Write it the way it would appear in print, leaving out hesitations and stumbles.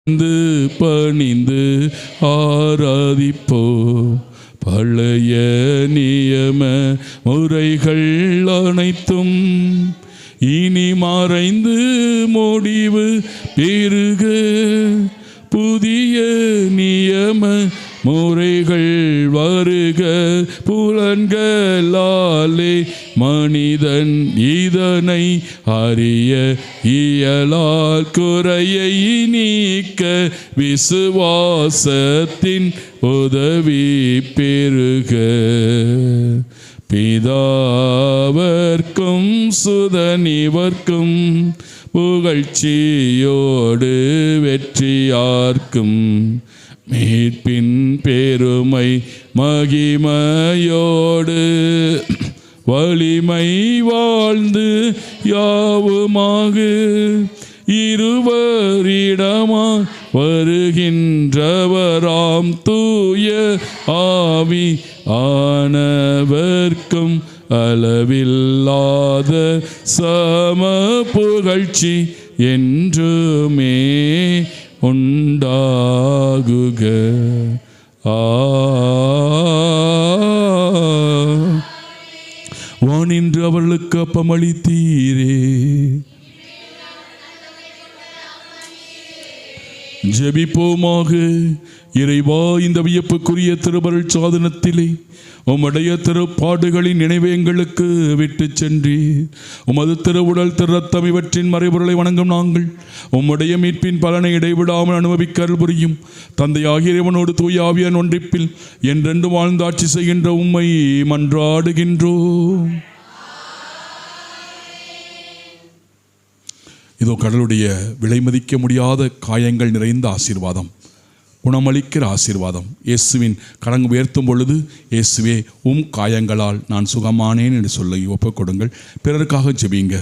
பணிந்து ஆராதிப்போ. பழைய நியம முறைகள் அனைத்தும் இனி மறைந்து முடிவு பெறுக. புதிய நியம முறைகள் வருக. புலன்களாலே மனிதன் இதனை அறிய இயலால். குறையை நீக்க விசுவாசத்தின் உதவி பெறுக. பிதாவர்க்கும் சுதனிவர்க்கும் புகழ்ச்சியோடு வெற்றியார்க்கும் மீட்பின் பெருமை மகிமையோடு வலிமை வாழ்ந்து யாவுமாக இருவரிடமா வருகின்றவராம் தூய ஆவி ஆனவர்க்கும் அளவில்லாத சம புகழ்ச்சி என்றுமே உண்டாகுக. வானின்று அவர்களுக்கு அப்பமளித்தீரே. ஜெபிப்போமாக. இறைவா, இந்த வியப்புக்குரிய திருவருள் சாதனத்திலே உம்முடைய திருப்பாடுகளின் நினைவை எங்களுக்கு விட்டு சென்றி உமது திருவுடல் திருரத்தம் இவற்றின் மறைபொருளை வணங்கும் நாங்கள் உம்முடைய மீட்பின் பலனை இடைவிடாமல் அனுபவிக்க அருள் புரியும். தந்தையாகிய இறைவனோடு தூய ஆவியான் ஒன்றிப்பில் என்றென்று வாழ்ந்து ஆட்சி செய்கின்ற உம்மை மன்றாடுகின்றோம். இதோ கடலுடைய விலைமதிக்க முடியாத காயங்கள் நிறைந்த ஆசீர்வாதம், குணமளிக்கிற ஆசீர்வாதம். இயேசுவின் கரங்கு உயர்த்தும் பொழுது, இயேசுவே உம் காயங்களால் நான் சுகமானேன் என்று சொல்லி ஒப்புக்கொடுங்கள். பிறருக்காக ஜெபிங்க.